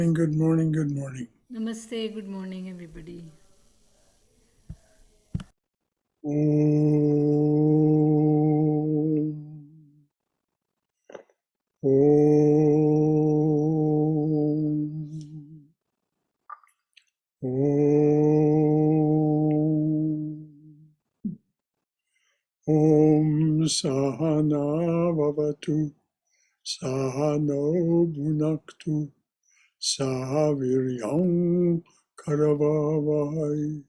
Good morning, good morning. Namaste, good morning, everybody. Om, Om, Om, Om Sahana Vavatu, Sahano Bhunaktu, Sahaviryam Karavavai,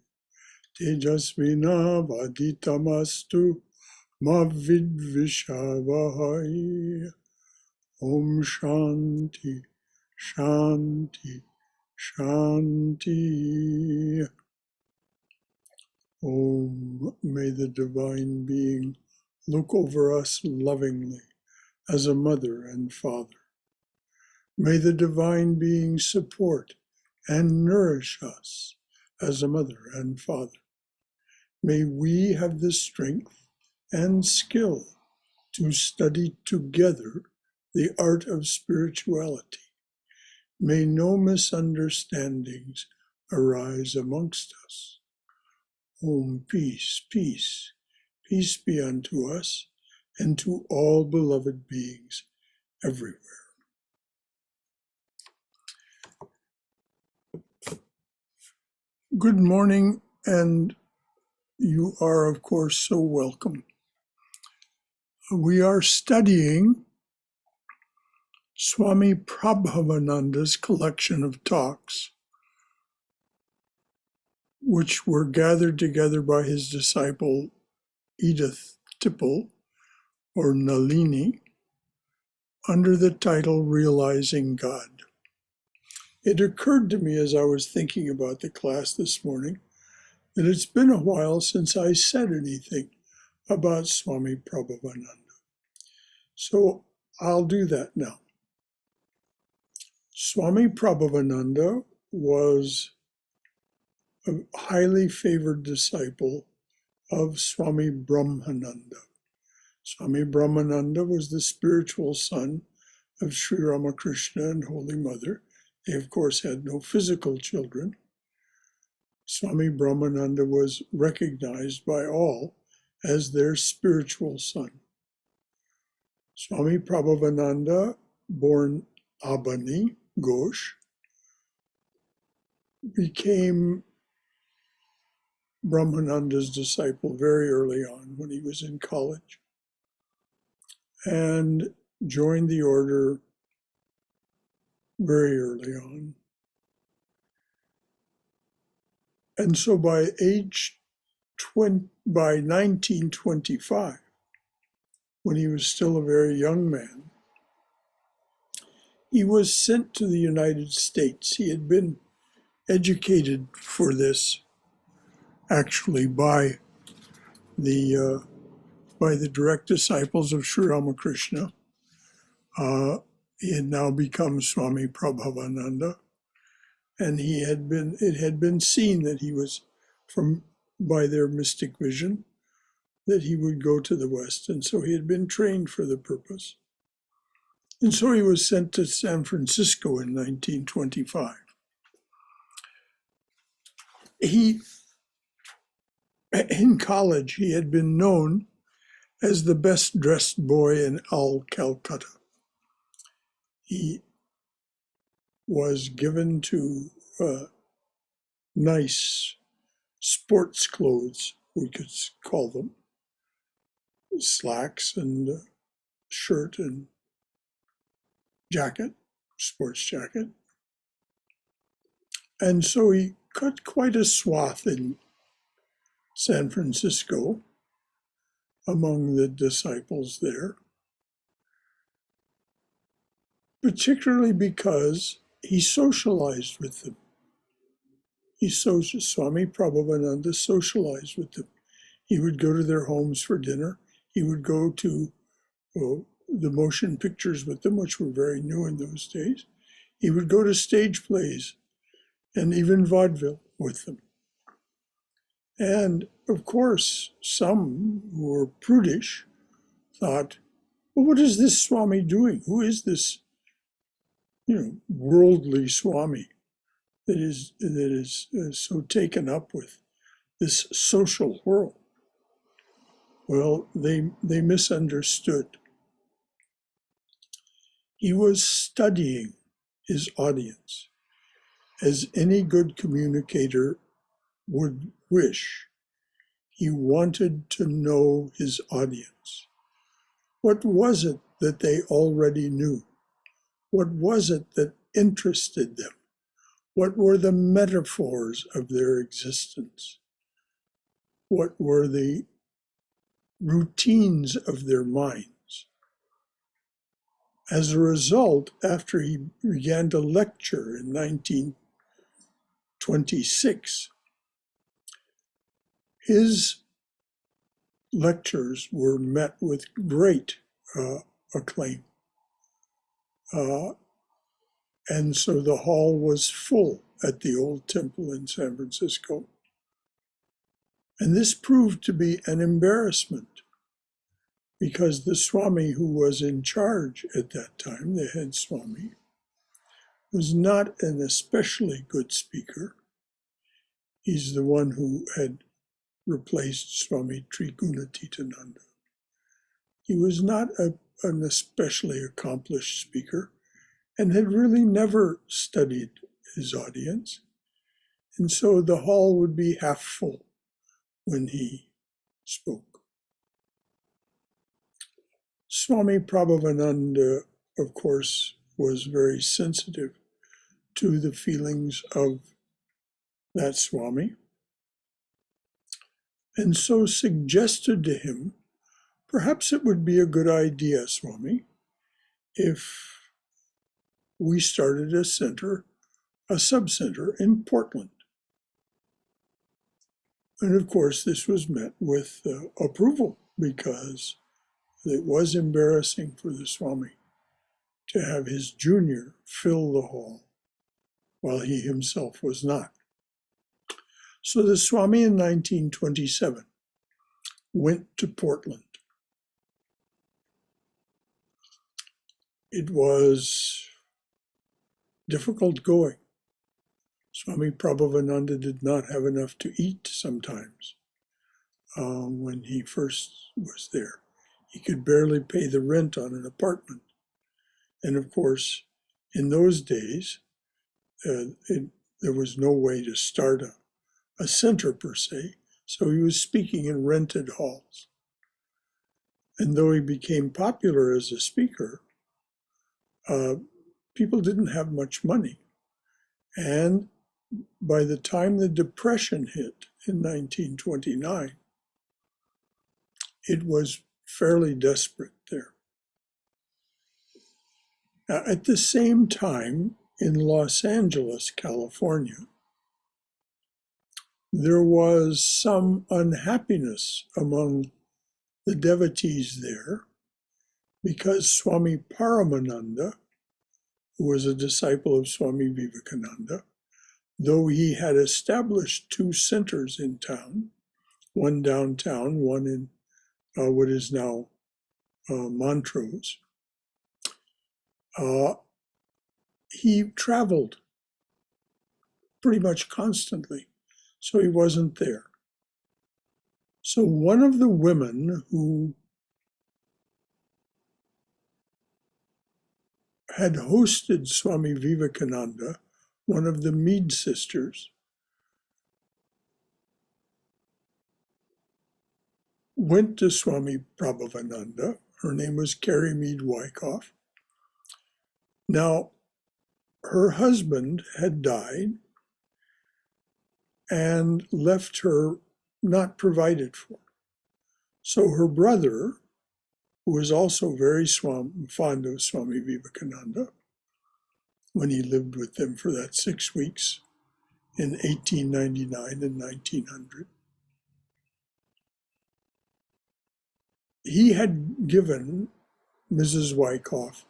Tejasvina Vaditamastu, Mavidvishavahai. Om Shanti, Shanti, Shanti. Om, may the Divine Being look over us lovingly as a mother and father. May the Divine Being support and nourish us as a mother and father. May we have the strength and skill to study together the art of spirituality. May no misunderstandings arise amongst us. Om, peace, peace, peace be unto us and to all beloved beings everywhere. Good morning, and you are, of course, so welcome. We are studying Swami Prabhavananda's collection of talks, which were gathered together by his disciple Edith Tipple, or Nalini, under the title Realizing God. It occurred to me as I was thinking about the class this morning that it's been a while since I said anything about Swami Prabhavananda. So I'll do that now. Swami Prabhavananda was a highly favored disciple of Swami Brahmananda. Swami Brahmananda was the spiritual son of Sri Ramakrishna and Holy Mother. They, of course, had no physical children. Swami Brahmananda was recognized by all as their spiritual son. Swami Prabhavananda, born Abani Ghosh, became Brahmananda's disciple very early on when he was in college and joined the order very early on. And so by 1925, when he was still a very young man, he was sent to the United States. He had been educated for this actually the by the direct disciples of Sri Ramakrishna. He had now become Swami Prabhavananda, and it had been seen that he was by their mystic vision that he would go to the West, and so he had been trained for the purpose. And so he was sent to San Francisco in 1925. In college, he had been known as the best dressed boy in all Calcutta. He was given to nice sports clothes, we could call them, slacks and shirt and jacket, sports jacket. And so he cut quite a swath in San Francisco among the disciples there, particularly because he socialized with them. Swami Prabhavananda socialized with them. He would go to their homes for dinner. He would go to the motion pictures with them, which were very new in those days. He would go to stage plays and even vaudeville with them. And of course, some who were prudish thought, well, what is this Swami doing? Who is this worldly Swami that is so taken up with this social world. Well, they misunderstood. He was studying his audience, as any good communicator would wish. He wanted to know his audience. What was it that they already knew? What was it that interested them? What were the metaphors of their existence? What were the routines of their minds? As a result, after he began to lecture in 1926, his lectures were met with great acclaim. And so the hall was full at the old temple in San Francisco. And this proved to be an embarrassment because the Swami who was in charge at that time, the head Swami, was not an especially good speaker. He's the one who had replaced Swami Trigunatitananda. He was not an especially accomplished speaker and had really never studied his audience. And so the hall would be half full when he spoke. Swami Prabhavananda, of course, was very sensitive to the feelings of that Swami, and so suggested to him, perhaps it would be a good idea, Swami, if we started a sub-center in Portland. And of course, this was met with approval because it was embarrassing for the Swami to have his junior fill the hall while he himself was not. So the Swami in 1927 went to Portland. It was difficult going. Swami Prabhavananda did not have enough to eat sometimes when he first was there. He could barely pay the rent on an apartment. And of course, in those days, there was no way to start a center per se, so he was speaking in rented halls. And though he became popular as a speaker, people didn't have much money. And by the time the Depression hit in 1929, it was fairly desperate there. Now, at the same time, in Los Angeles, California, there was some unhappiness among the devotees there because Swami Paramananda, who was a disciple of Swami Vivekananda, though he had established two centers in town, one downtown, one in what is now Montrose, he traveled pretty much constantly, so he wasn't there. So one of the women who had hosted Swami Vivekananda, one of the Mead sisters, went to Swami Prabhavananda. Her name was Carrie Mead Wyckoff. Now, her husband had died and left her not provided for. So her brother, who was also very fond of Swami Vivekananda, when he lived with them for that 6 weeks in 1899 and 1900, he had given Mrs. Wyckoff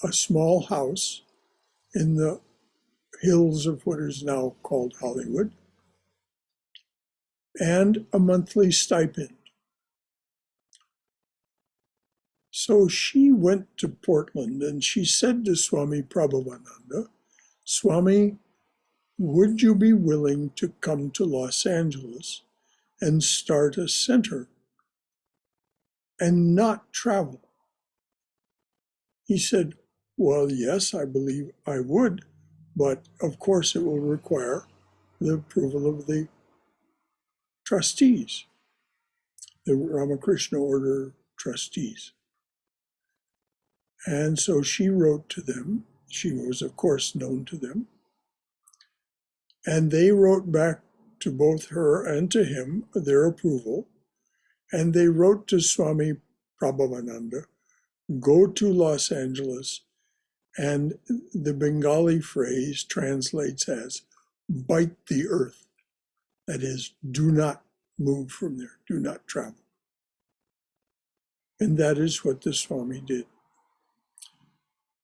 a small house in the hills of what is now called Hollywood and a monthly stipend. So she went to Portland and she said to Swami Prabhavananda, Swami, would you be willing to come to Los Angeles and start a center and not travel? He said, well, yes, I believe I would, but of course it will require the approval of the trustees, the Ramakrishna Order trustees. And so she wrote to them. She was, of course, known to them. And they wrote back to both her and to him their approval. And they wrote to Swami Prabhavananda, go to Los Angeles. And the Bengali phrase translates as bite the earth. That is, do not move from there, do not travel. And that is what the Swami did.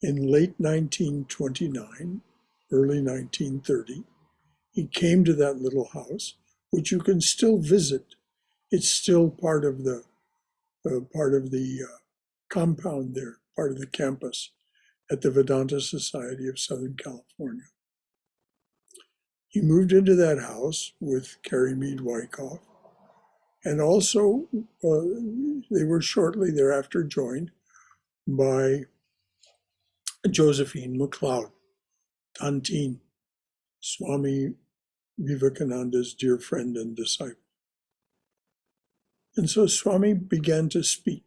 In late 1929, early 1930, he came to that little house, which you can still visit. It's still part of the compound there, part of the campus at the Vedanta Society of Southern California. He moved into that house with Carrie Mead Wyckoff, and also they were shortly thereafter joined by Josephine MacLeod, Tontine, Swami Vivekananda's dear friend and disciple. And so Swami began to speak.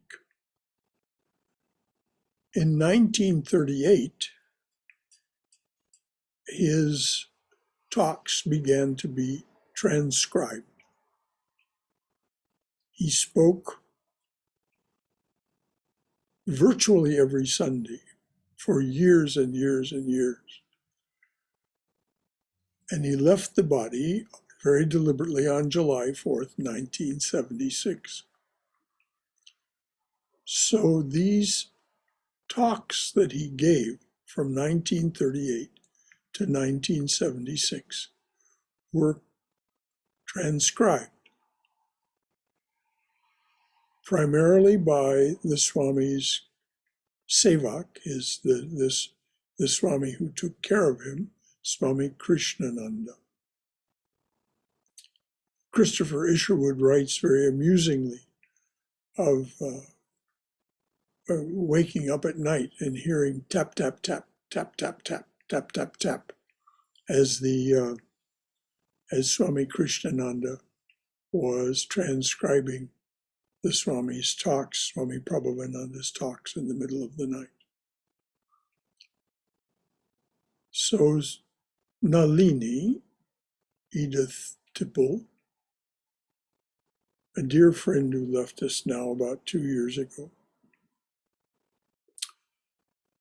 In 1938, his talks began to be transcribed. He spoke virtually every Sunday for years and years and years. And he left the body very deliberately on July 4th, 1976. So these talks that he gave from 1938 to 1976 were transcribed primarily by the Swami's Sevak, the Swami who took care of him, Swami Krishnananda. Christopher Isherwood writes very amusingly of waking up at night and hearing tap, tap, tap, tap, tap, tap, tap, tap, tap, as Swami Krishnananda was transcribing the Swami's talks, Swami Prabhavananda's talks in the middle of the night. So Nalini, Edith Tipple, a dear friend who left us now about 2 years ago,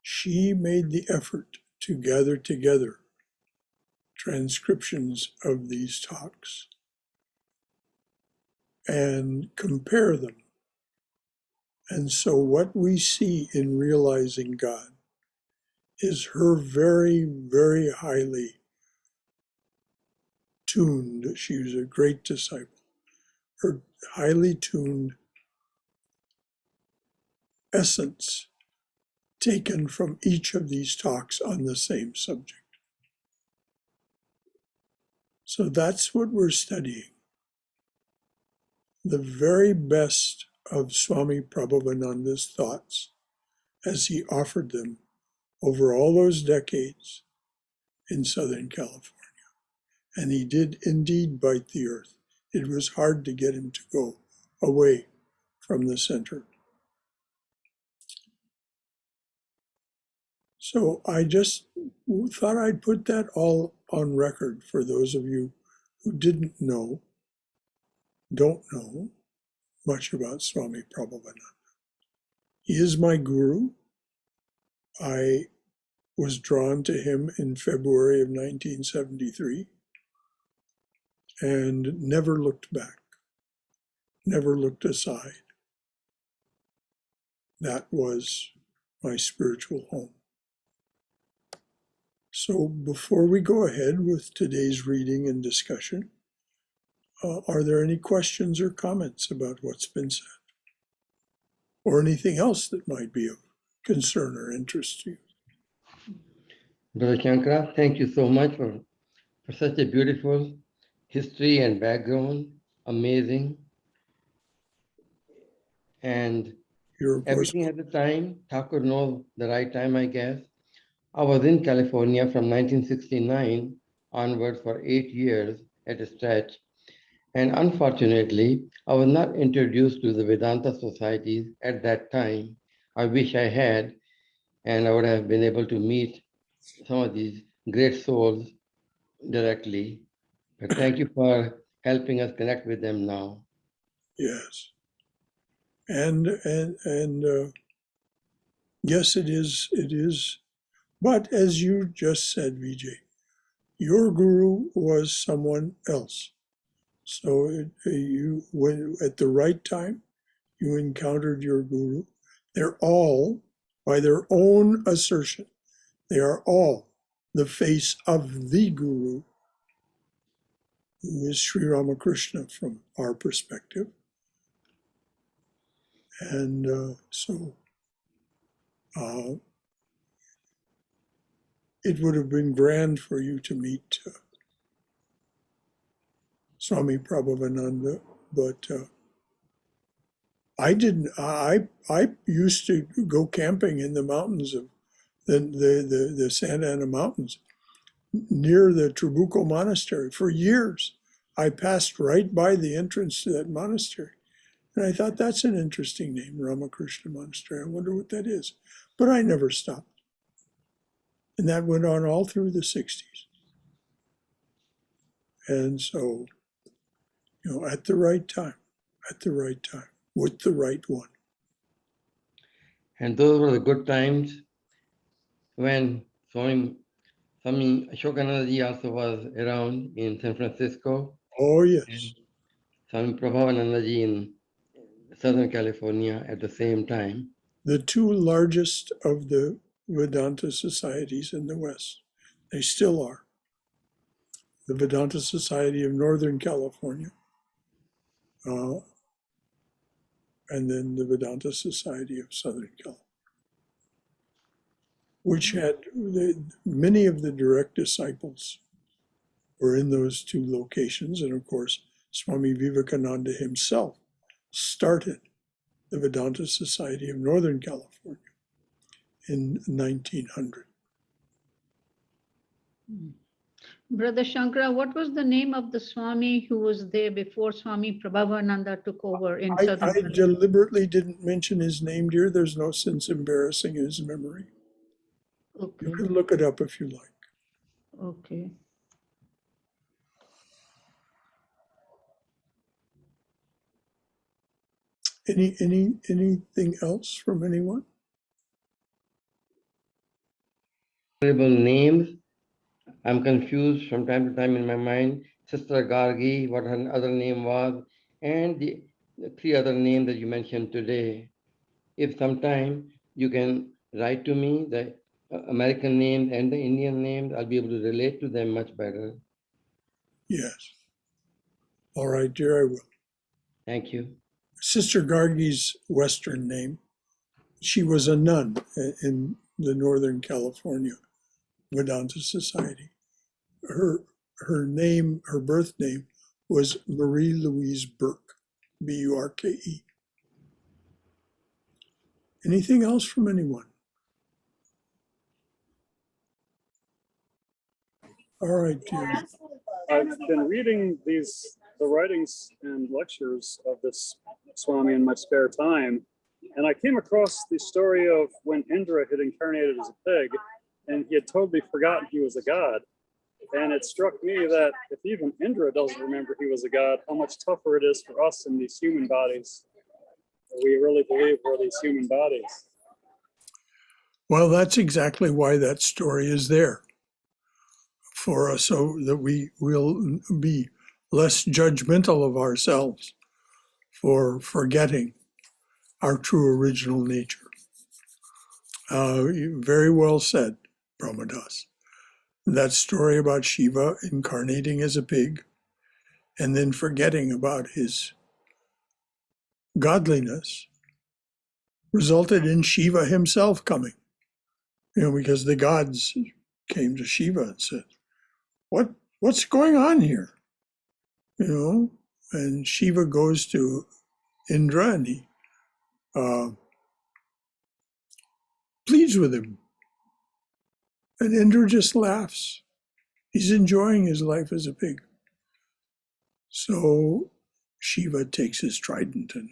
she made the effort to gather together transcriptions of these talks and compare them. And so what we see in Realizing God is her very, very highly tuned, she was a great disciple, her highly tuned essence taken from each of these talks on the same subject. So that's what we're studying. The very best of Swami Prabhavananda's thoughts as he offered them over all those decades in Southern California. And he did indeed bite the earth. It was hard to get him to go away from the center. So I just thought I'd put that all on record for those of you who don't know much about Swami Prabhavananda. He is my guru. I was drawn to him in February of 1973 and never looked back, never looked aside. That was my spiritual home. So before we go ahead with today's reading and discussion, are there any questions or comments about what's been said? or anything else that might be of concern or interest to you. Brother Shankara, thank you so much for such a beautiful history and background. Amazing. And You're, of course, everything at the time, Thakur knows the right time, I guess. I was in California from 1969 onwards for 8 years at a stretch. And unfortunately, I was not introduced to the Vedanta societies at that time. I wish I had, and I would have been able to meet some of these great souls directly. But thank you for helping us connect with them now. yes. And yes, it is. But as you just said, Vijay, your guru was someone else. So when at the right time, you encountered your guru. They're all, by their own assertion, they are all the face of the guru, who is Sri Ramakrishna from our perspective. And so it would have been grand for you to meet Swami Prabhavananda, but I didn't. I used to go camping in the mountains of the Santa Ana Mountains near the Trabuco Monastery for years. I passed right by the entrance to that monastery, and I thought that's an interesting name, Ramakrishna Monastery. I wonder what that is, but I never stopped, and that went on all through the '60s. And so, at the right time, with the right one. And those were the good times when Swami Ashokananda also was around in San Francisco. Oh, yes. And Swami Prabhavananda in Southern California at the same time. The two largest of the Vedanta societies in the West. They still are. The Vedanta Society of Northern California, and then the Vedanta Society of Southern California, which had many of the direct disciples were in those two locations. And of course, Swami Vivekananda himself started the Vedanta Society of Northern California in 1900. Brother Shankara, what was the name of the Swami who was there before Swami Prabhavananda took over in I Southern? deliberately didn't mention his name, dear. There's no sense embarrassing his memory. Okay. You can look it up if you like. Okay. Anything else from anyone? Names. I'm confused from time to time in my mind. Sister Gargi, what her other name was, and the 3 other names that you mentioned today. If sometime you can write to me the American names and the Indian names, I'll be able to relate to them much better. Yes. All right, dear, I will. Thank you. Sister Gargi's Western name, she was a nun in the Northern California Vedanta Society. Her name, her birth name was Marie Louise Burke, Burke. Anything else from anyone? All right, dear. I've been reading the writings and lectures of this Swami in my spare time, and I came across the story of when Indra had incarnated as a pig, and he had totally forgotten he was a god. And it struck me that if even Indra doesn't remember he was a god, how much tougher it is for us in these human bodies. We really believe we're these human bodies. Well, that's exactly why that story is there, for us, so that we will be less judgmental of ourselves for forgetting our true original nature. Very well said, Brahmadas. That story about Shiva incarnating as a pig and then forgetting about his godliness resulted in Shiva himself coming. Because the gods came to Shiva and said, what's going on here? And Shiva goes to Indra and he pleads with him. And Indra just laughs. He's enjoying his life as a pig. So Shiva takes his trident and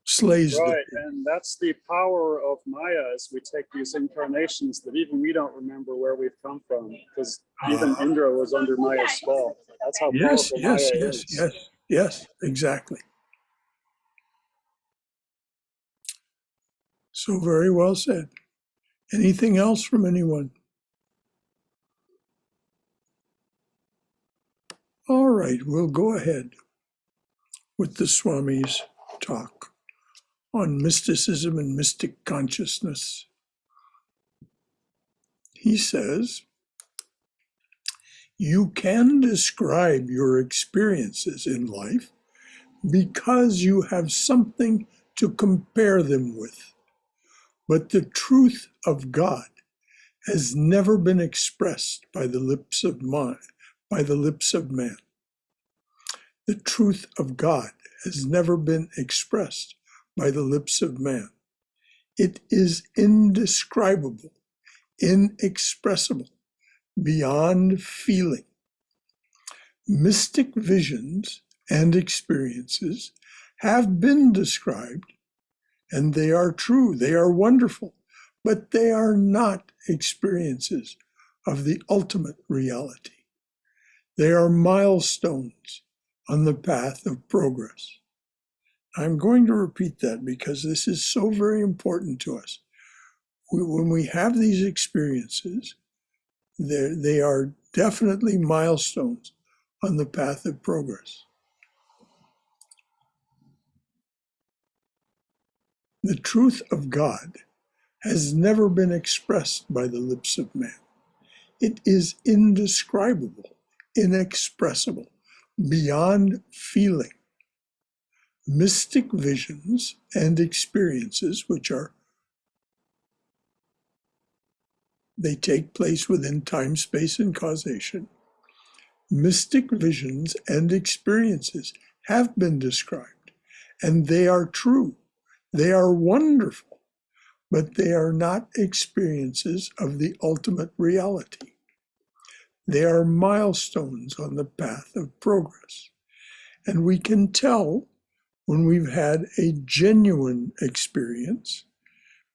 slays the Right, pig. and that's the power of Maya as we take these incarnations that even we don't remember where we've come from, because even Indra was under Maya's spell. That's how Yes, powerful yes, Maya yes, is. yes, exactly. So very well said. Anything else from anyone? All right, we'll go ahead with the Swami's talk on mysticism and mystic consciousness. He says, you can describe your experiences in life because you have something to compare them with. But the truth of God has never been expressed by the lips of man. The truth of God has never been expressed by the lips of man. It is indescribable, inexpressible, beyond feeling. Mystic visions and experiences have been described, and they are true, they are wonderful, but they are not experiences of the ultimate reality. They are milestones on the path of progress. I'm going to repeat that because this is so very important to us. When we have these experiences, they are definitely milestones on the path of progress. The truth of God has never been expressed by the lips of man. It is indescribable, inexpressible, beyond feeling. Mystic visions and experiences, they take place within time, space, and causation. Mystic visions and experiences have been described, and they are true. They are wonderful, but they are not experiences of the ultimate reality. They are milestones on the path of progress. And we can tell when we've had a genuine experience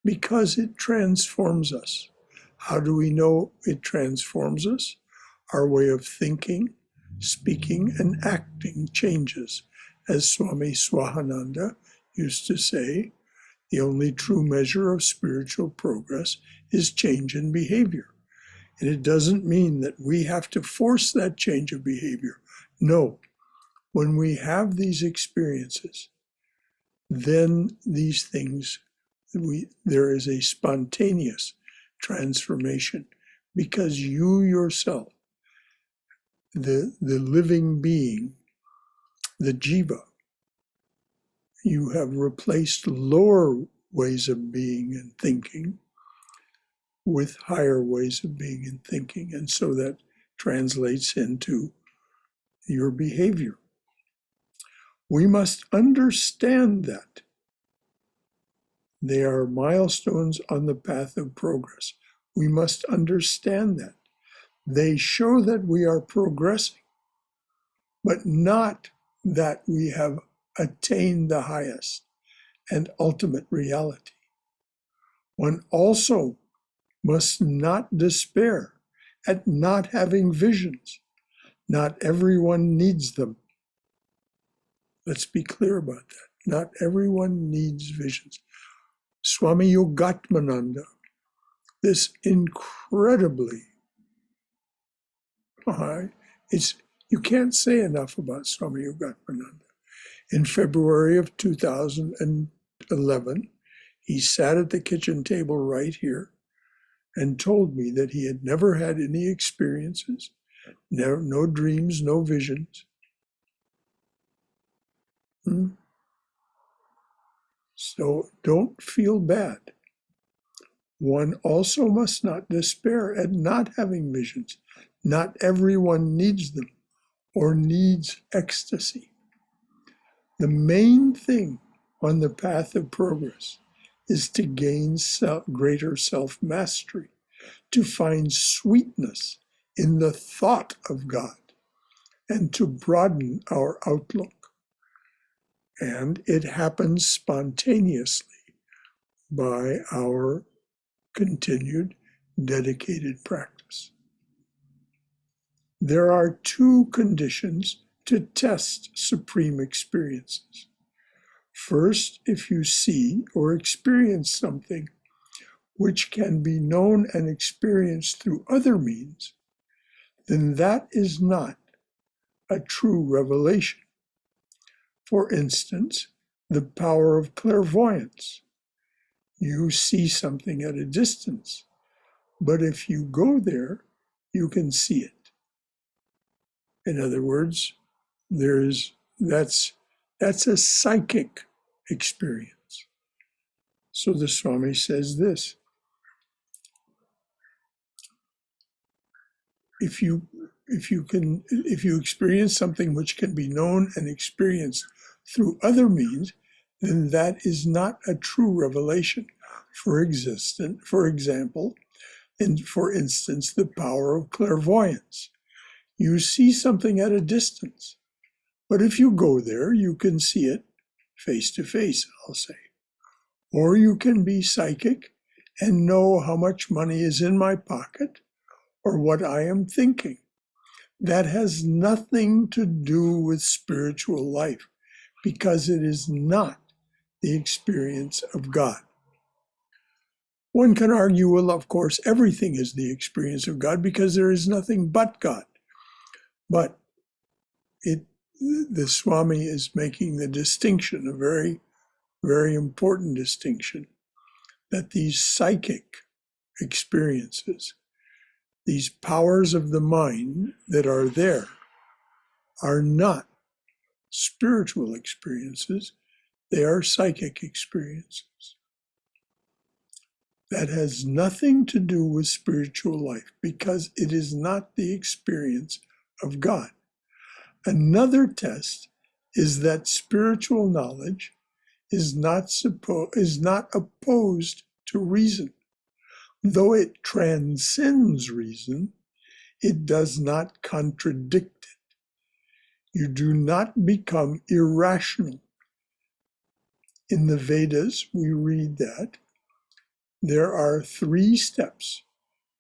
because it transforms us. How do we know it transforms us? Our way of thinking, speaking, and acting changes. As Swami Swahananda used to say, the only true measure of spiritual progress is change in behavior. And it doesn't mean that we have to force that change of behavior. No, when we have these experiences, then these things, there is a spontaneous transformation because you yourself, the living being, the jiva, you have replaced lower ways of being and thinking with higher ways of being and thinking. And so that translates into your behavior. We must understand that they are milestones on the path of progress. We must understand that. They show that we are progressing, but not that we have attained the highest and ultimate reality. One also must not despair at not having visions. Not everyone needs them. Let's be clear about that. Not everyone needs visions. Swami Yogatmananda, this incredibly you can't say enough about Swami Yogatmananda. In February of 2011, he sat at the kitchen table right here and told me that he had never had any experiences, no dreams, no visions. So don't feel bad. One also must not despair at not having visions. Not everyone needs them or needs ecstasy. The main thing on the path of progress is to gain greater self-mastery, to find sweetness in the thought of God, and to broaden our outlook. And it happens spontaneously by our continued dedicated practice. There are two conditions to test supreme experiences. First, if you see or experience something which can be known and experienced through other means, then that is not a true revelation. For instance, the power of clairvoyance. You see something at a distance, but if you go there, you can see it. In other words, that's a psychic experience. So the Swami says this: if you experience something which can be known and experienced through other means, then that is not a true revelation. For example, and for instance, the power of clairvoyance. You see something at a distance, but if you go there, you can see it face to face, I'll say. Or you can be psychic and know how much money is in my pocket or what I am thinking. That has nothing to do with spiritual life because it is not the experience of God. One can argue, well, of course, everything is the experience of God because there is nothing but God. But the Swami is making the distinction, a very, very important distinction, that these psychic experiences, these powers of the mind that are there, are not spiritual experiences, they are psychic experiences. That has nothing to do with spiritual life because it is not the experience of God. Another test is that spiritual knowledge is not opposed to reason. Though it transcends reason, it does not contradict it. You do not become irrational. In the Vedas, we read that there are 3 steps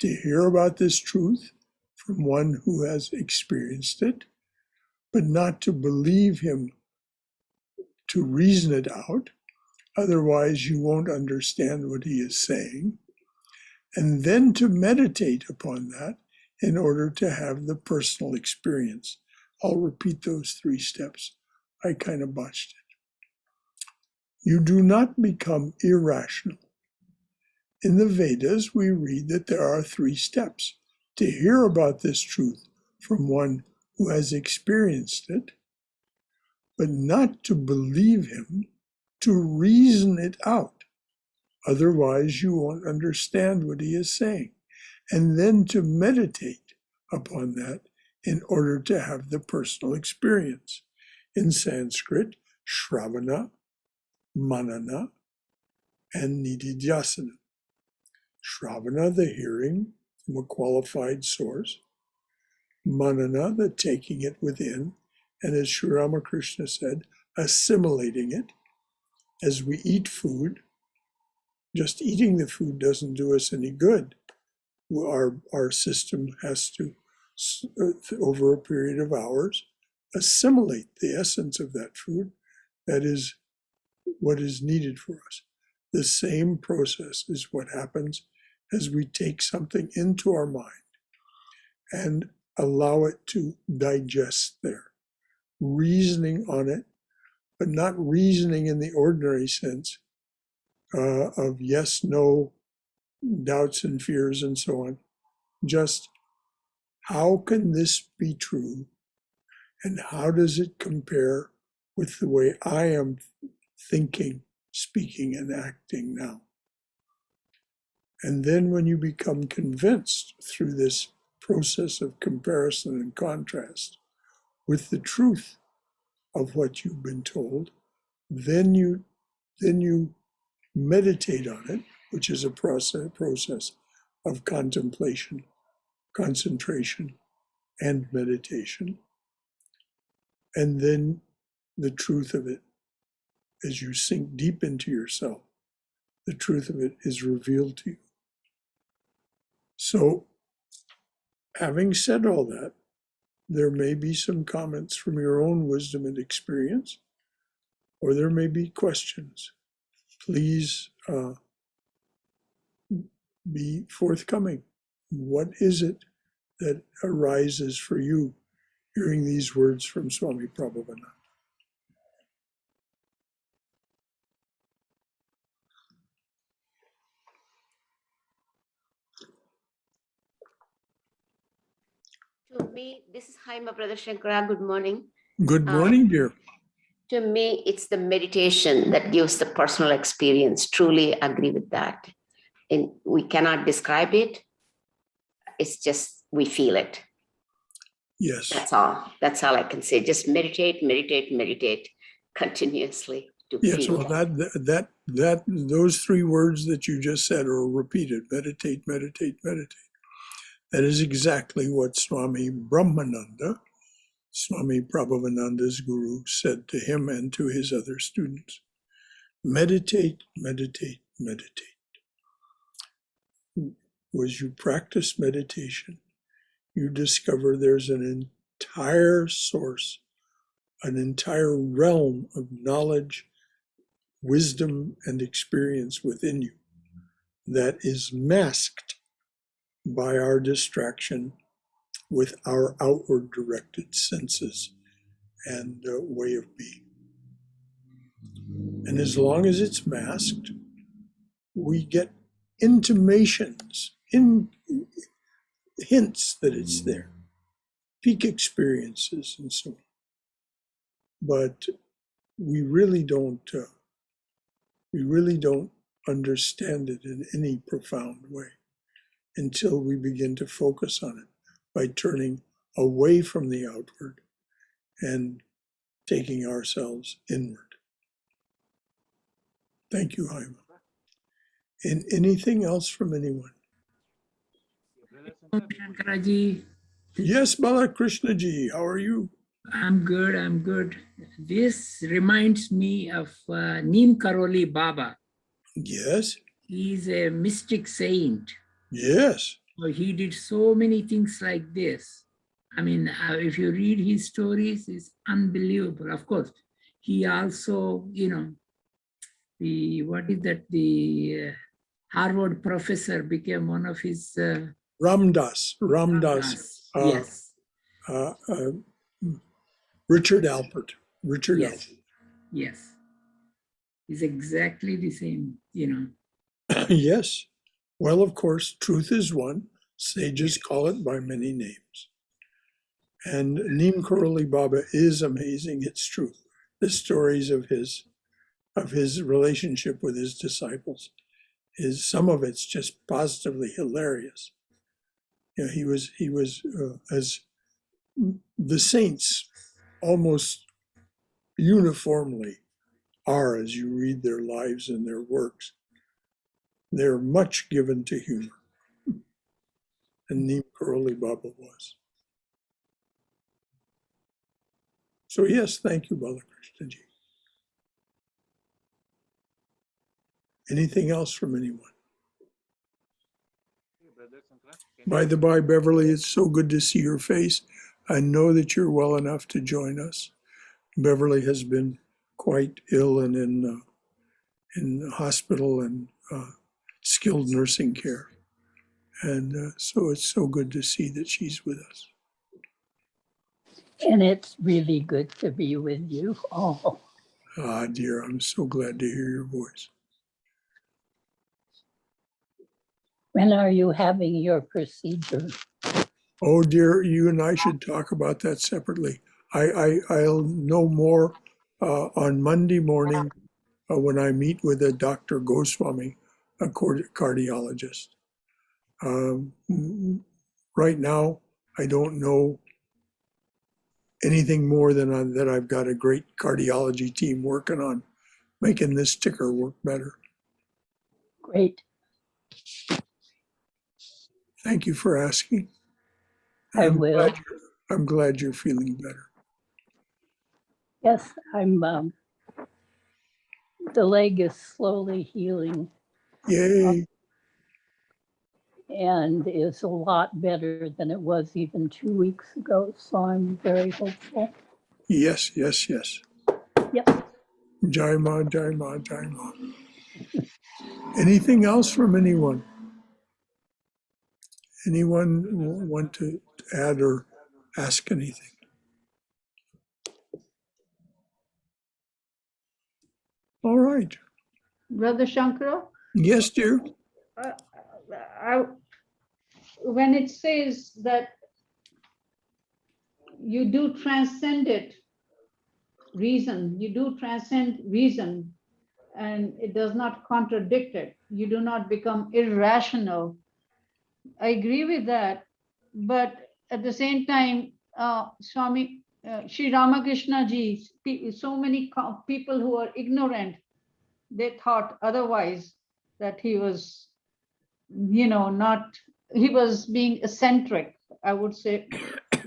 to hear about this truth from one who has experienced it, but not to believe him, to reason it out. Otherwise, you won't understand what he is saying. And then to meditate upon that in order to have the personal experience. I'll repeat those 3 steps. I kind of botched it. You do not become irrational. In the Vedas, we read that there are 3 steps to hear about this truth from one who has experienced it, but not to believe him, to reason it out. Otherwise, you won't understand what he is saying. And then to meditate upon that in order to have the personal experience. In Sanskrit, Shravana, Manana, and Nididhyasana. Shravana, the hearing from a qualified source. Manana, the taking it within. And as Sri Ramakrishna said, assimilating it. As we eat food, just eating the food doesn't do us any good. Our system has to, over a period of hours, assimilate the essence of that food. That is what is needed for us. The same process is what happens as we take something into our mind and allow it to digest there, reasoning on it, but not reasoning in the ordinary sense of yes, no, doubts and fears and so on. Just how can this be true and how does it compare with the way I am thinking speaking and acting now. And then when you become convinced through this process of comparison and contrast with the truth of what you've been told, then you meditate on it, which is a process of contemplation, concentration, and meditation. And then the truth of it, as you sink deep into yourself, the truth of it is revealed to you. So, having said all that, there may be some comments from your own wisdom and experience, or there may be questions. Please be forthcoming. What is it that arises for you hearing these words from Swami Prabhavananda? To me, this is hi, my brother Shankara. Good morning. Good morning, dear. To me, it's the meditation that gives the personal experience. Truly agree with that. And we cannot describe it. It's just we feel it. Yes. That's all. That's all I can say. Just meditate, meditate, meditate continuously to Yes. feel Well, that. those three words that you just said are repeated: meditate, meditate, meditate. That is exactly what Swami Brahmananda, Swami Prabhavananda's guru, said to him and to his other students. Meditate, meditate, meditate. As you practice meditation, you discover there's an entire source, an entire realm of knowledge, wisdom, and experience within you that is masked by our distraction with our outward directed senses and way of being. And as long as it's masked, we get intimations, hints that it's there, peak experiences and so on. But we really don't understand it in any profound way until we begin to focus on it by turning away from the outward and taking ourselves inward. Thank you, Haima. And anything else from anyone? Shankaraji, Yes, Balakrishna ji, how are you? I'm good, I'm good. This reminds me of Neem Karoli Baba. Yes, He's a mystic saint. yes, So he did so many things like this. I mean, if you read his stories, it's unbelievable. Of course, he also, the Harvard professor became one of his Ramdas, yes. Richard Alpert. Yes. Yes. It's exactly the same, Alpert. Yes. Well, of course, truth is one. Sages call it by many names. And Neem Karoli Baba is amazing. It's truth. The stories of his relationship with his disciples is some of it's just positively hilarious. He was as the saints almost uniformly are as you read their lives and their works. They're much given to humor. And Neem Karoli Baba was. So yes, thank you, Balakrishna ji. Anything else from anyone? By the by, Beverly, it's so good to see your face. I know that you're well enough to join us. Beverly has been quite ill and in hospital and skilled nursing care. And so it's so good to see that she's with us. And it's really good to be with you all. Ah, dear, I'm so glad to hear your voice. When are you having your procedure? Oh, dear, you and I should talk about that separately. I'll know more on Monday morning when I meet with a Dr. Goswami, a cardiologist. Right now, I don't know anything more than that I've got a great cardiology team working on making this ticker work better. Great. Thank you for asking. I will. I'm glad you're feeling better. Yes, the leg is slowly healing Yay. and is a lot better than it was even 2 weeks ago. So I'm very hopeful. Yes, yes, yes. Yep. Jai Ma, Jai Ma, Jai Ma. Anything else from anyone? Anyone want to add or ask anything? All right. Brother Shankara, Yes, dear. when it says that you do transcend it, reason, you do transcend reason, and it does not contradict it. You do not become irrational. I agree with that, but at the same time, Swami Sri Ramakrishna ji, so many people who are ignorant, they thought otherwise, that he was, not, he was being eccentric, I would say.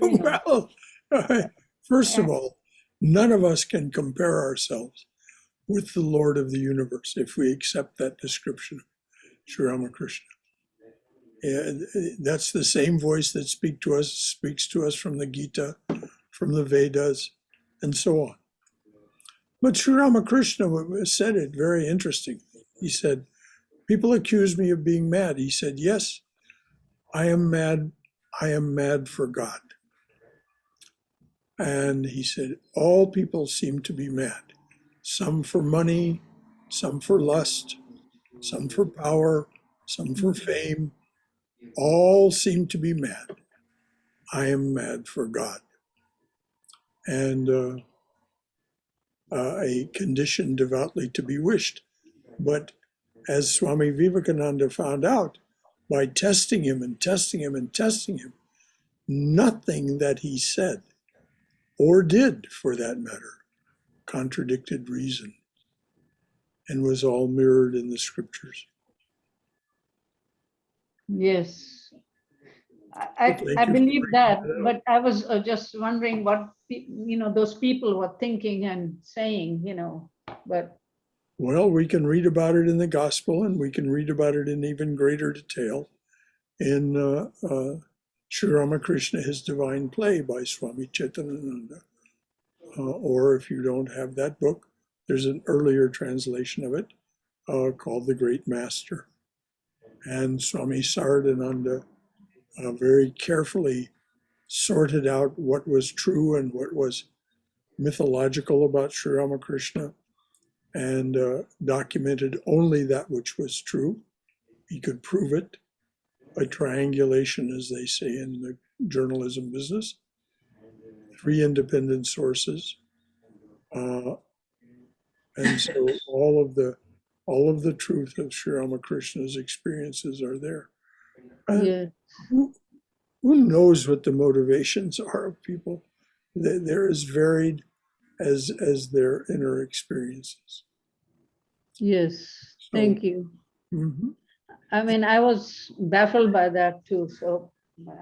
Well, first of all, none of us can compare ourselves with the Lord of the universe if we accept that description of Sri Ramakrishna. And that's the same voice that speaks to us from the Gita, from the Vedas, and so on. But Sri Ramakrishna said it very interesting. He said, people accuse me of being mad. He said, yes, I am mad. I am mad for God. And he said, all people seem to be mad. Some for money, some for lust, some for power, some for fame. All seem to be mad. I am mad for God. And a condition devoutly to be wished. But as Swami Vivekananda found out, by testing him and testing him and testing him, nothing that he said, or did for that matter, contradicted reason, and was all mirrored in the scriptures. Yes, Thank I you. believe that, but I was just wondering what, those people were thinking and saying, but. Well, we can read about it in the gospel, and we can read about it in even greater detail in Sri Ramakrishna, His Divine Play by Swami Chaitananda. Or if you don't have that book, there's an earlier translation of it called The Great Master. And Swami Saradananda very carefully sorted out what was true and what was mythological about Sri Ramakrishna, and documented only that which was true. He could prove it by triangulation, as they say in the journalism business. 3 independent sources, and so all of the truth of Sri Ramakrishna's experiences are there. Yeah. Who knows what the motivations are of people? They're as varied as their inner experiences. Yes, thank you. Mm-hmm. I mean, I was baffled by that too. So,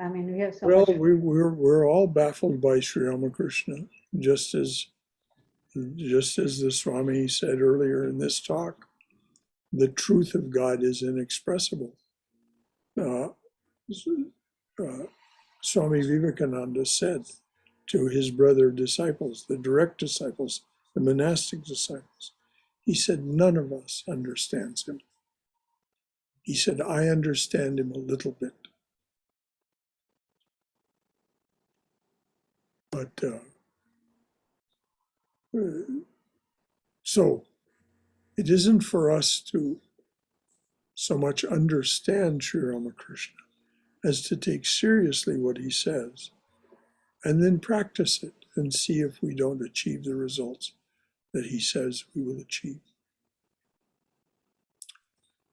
I mean, we have so Well, much. we're all baffled by Sri Ramakrishna, just as the Swami said earlier in this talk. The truth of God is inexpressible. Swami Vivekananda said to his brother disciples, the direct disciples, the monastic disciples, he said, none of us understands him. He said, I understand him a little bit. But so it isn't for us to so much understand Sri Ramakrishna as to take seriously what he says and then practice it and see if we don't achieve the results that he says we will achieve.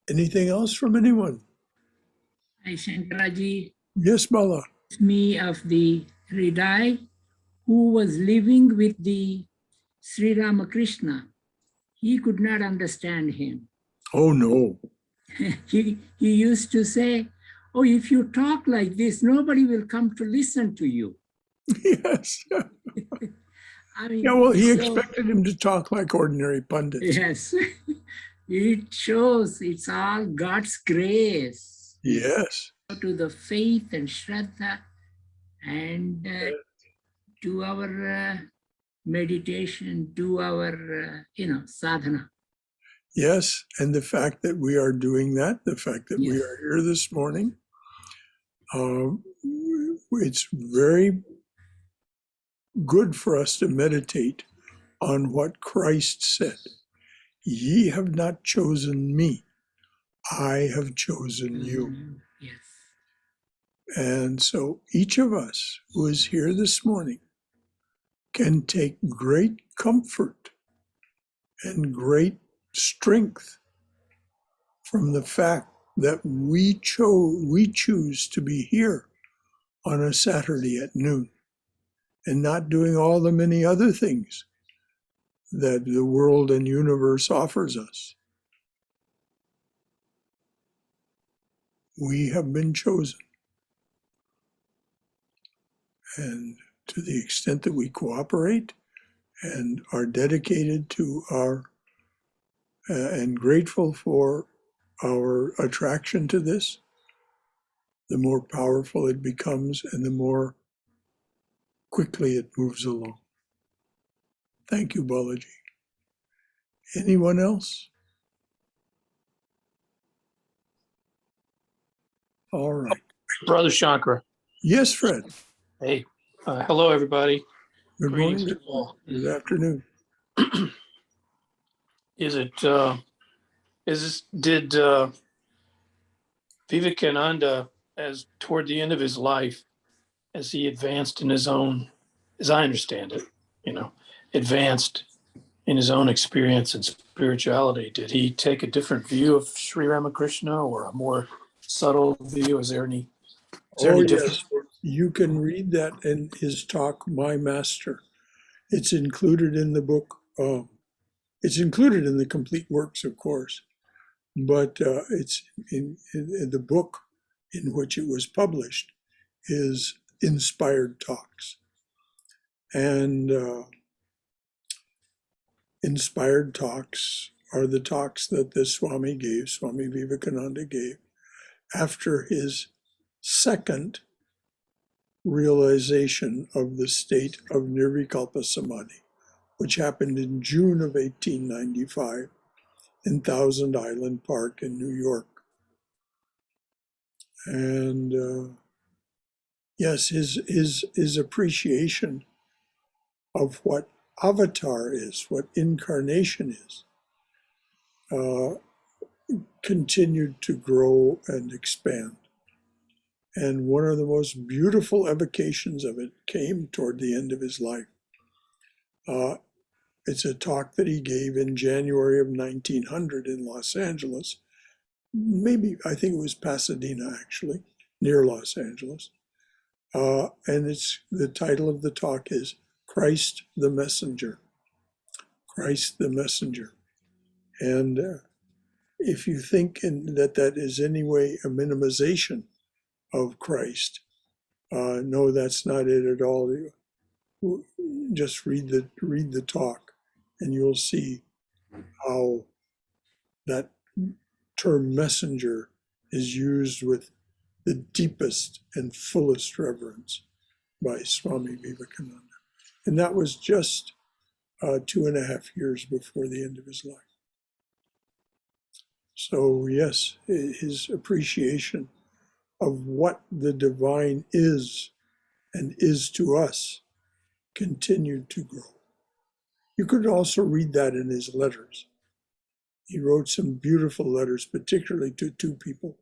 Anything else from anyone? Hi, Shankaraji. Yes, Bala. Me of the Hridai who was living with the Sri Ramakrishna. He could not understand him. Oh, no. He used to say, oh, if you talk like this, nobody will come to listen to you. Yes. I mean, Yeah, well, he so, expected him to talk like ordinary pundits. yes, it shows it's all God's grace. Yes. To the faith and Shraddha and to our meditation, to our, sadhana. Yes, and the fact that we are doing that, the fact that we Yes. are here this morning, it's very good for us to meditate on what Christ said. Ye have not chosen me, I have chosen you. Yes. And so each of us who is here this morning can take great comfort and great strength from the fact that we choose to be here on a Saturday at noon and not doing all the many other things that the world and universe offers us. We have been chosen. And to the extent that we cooperate and are dedicated to our and grateful for our attraction to this, the more powerful it becomes and the more quickly it moves along. Thank you, Balaji. Anyone else? All right. Brother Shankara. Yes, Fred. Hey, hello, everybody. Good Greetings morning. to all. Good afternoon. Did Vivekananda, as toward the end of his life, as he advanced in his own, as I understand it, advanced in his own experience and spirituality, did he take a different view of Sri Ramakrishna or a more subtle view? Is there any difference? Yes. You can read that in his talk, My Master. It's included in the book. It's included in the complete works, of course, but it's in the book in which it was published is Inspired Talks. And Inspired Talks are the talks that the Swami Vivekananda gave, after his second realization of the state of Nirvikalpa Samadhi, which happened in June of 1895 in Thousand Island Park in New York. And yes, his appreciation of what avatar is, what incarnation is, continued to grow and expand. And one of the most beautiful evocations of it came toward the end of his life. It's a talk that he gave in January of 1900 in Los Angeles. Maybe, I think it was Pasadena, actually, near Los Angeles. And the title of the talk is Christ the Messenger. Christ the Messenger. And if you think that is any way a minimization of Christ, no, that's not it at all. Just read the talk, and you'll see how that term messenger is used with the deepest and fullest reverence by Swami Vivekananda. And that was just 2.5 years before the end of his life. So yes, his appreciation of what the divine is and is to us continued to grow. You could also read that in his letters. He wrote some beautiful letters, particularly to two people,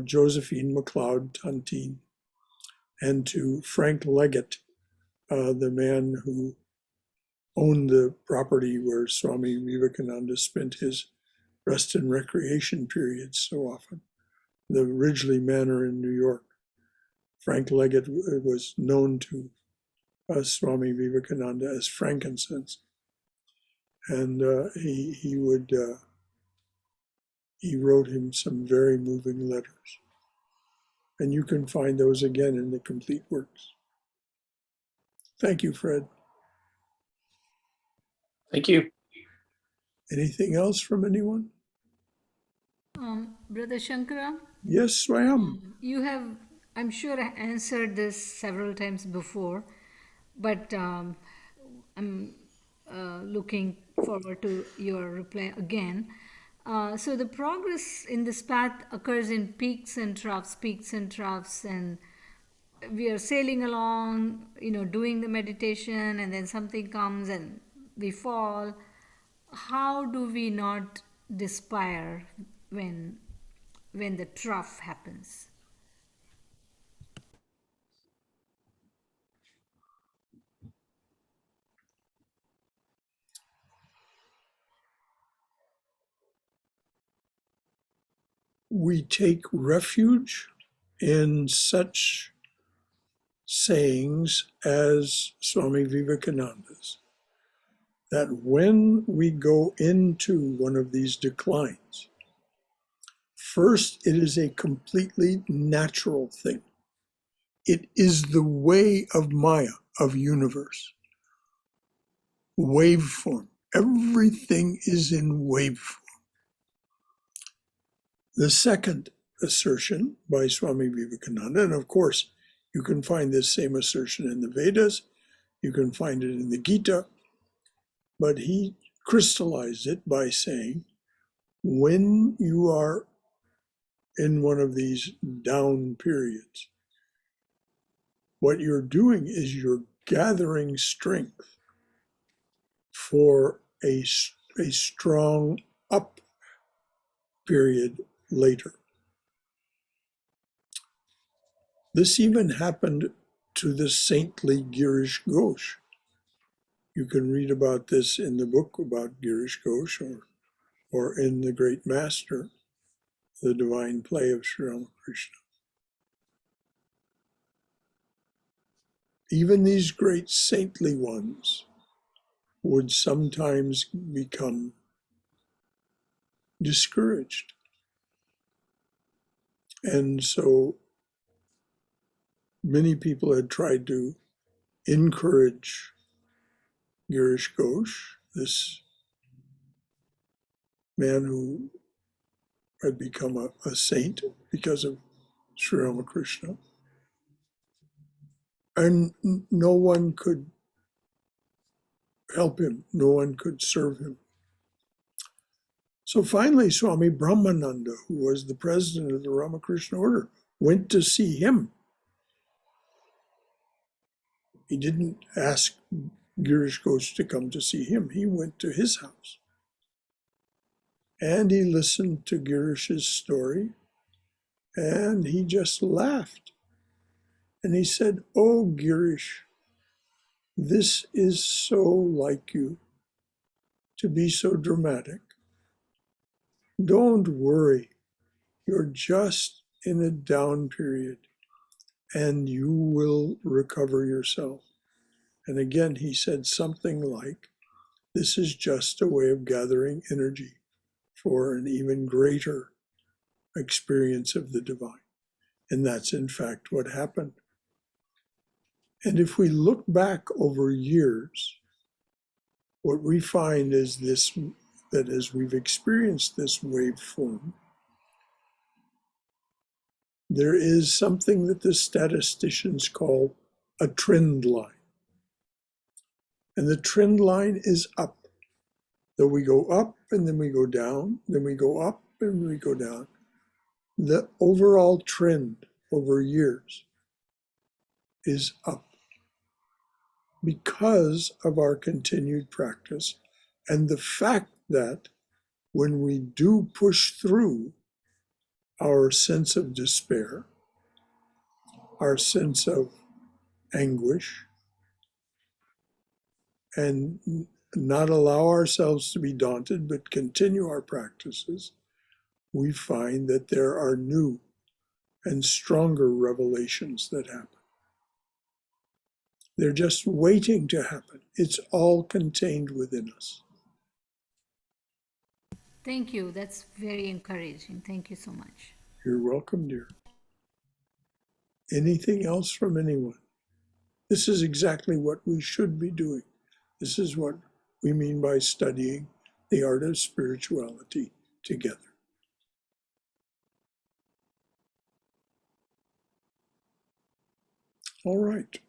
Josephine MacLeod Tontine, and to Frank Leggett, the man who owned the property where Swami Vivekananda spent his rest and recreation periods so often. The Ridgely Manor in New York. Frank Leggett was known to Swami Vivekananda as frankincense. And he wrote him some very moving letters. And you can find those again in the complete works. Thank you, Fred. Thank you. Anything else from anyone? Brother Shankara, Yes, Swayam. you have, I'm sure, answered this several times before, but I'm looking forward to your reply again. So the progress in this path occurs in peaks and troughs, and we are sailing along, doing the meditation, and then something comes and we fall. How do we not despair when the trough happens? We take refuge in such sayings as Swami Vivekananda's, that when we go into one of these declines, first, it is a completely natural thing. It is the way of Maya, of universe. Waveform. Everything is in waveform. The second assertion by Swami Vivekananda, and of course, you can find this same assertion in the Vedas, you can find it in the Gita, but he crystallized it by saying, when you are in one of these down periods, what you're doing is you're gathering strength for a strong up period later. This even happened to the saintly Girish Ghosh. You can read about this in the book about Girish Ghosh or in The Great Master, The Divine Play of Sri Ramakrishna. Even these great saintly ones would sometimes become discouraged. And so many people had tried to encourage Girish Ghosh, this man who had become a saint because of Sri Ramakrishna. And no one could help him, no one could serve him. So finally, Swami Brahmananda, who was the president of the Ramakrishna order, went to see him. He didn't ask Girish Ghosh to come to see him. He went to his house. And he listened to Girish's story, and he just laughed. And he said, "Oh, Girish, this is so like you, to be so dramatic. Don't worry, you're just in a down period, and you will recover yourself." And again, he said something like, "This is just a way of gathering energy for an even greater experience of the divine." And that's in fact what happened. And if we look back over years, what we find is this, that as we've experienced this waveform, there is something that the statisticians call a trend line. And the trend line is up. Though we go up and then we go down, then we go up and we go down. The overall trend over years is up because of our continued practice and the fact that when we do push through our sense of despair, our sense of anguish, and not allow ourselves to be daunted, but continue our practices, we find that there are new and stronger revelations that happen. They're just waiting to happen. It's all contained within us. Thank you. That's very encouraging. Thank you so much. You're welcome, dear. Anything else from anyone? This is exactly what we should be doing. This is what we mean by studying the art of spirituality together. All right.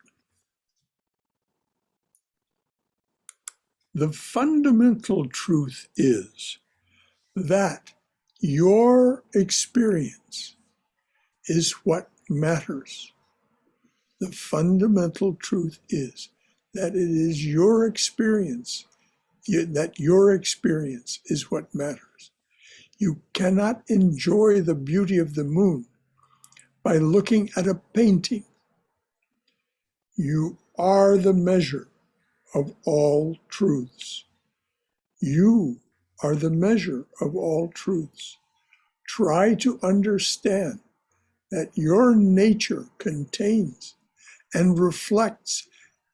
The fundamental truth is that your experience is what matters. The fundamental truth is that it is your experience, that your experience is what matters. You cannot enjoy the beauty of the moon by looking at a painting. You are the measure of all truths. You are the measure of all truths. Try to understand that your nature contains and reflects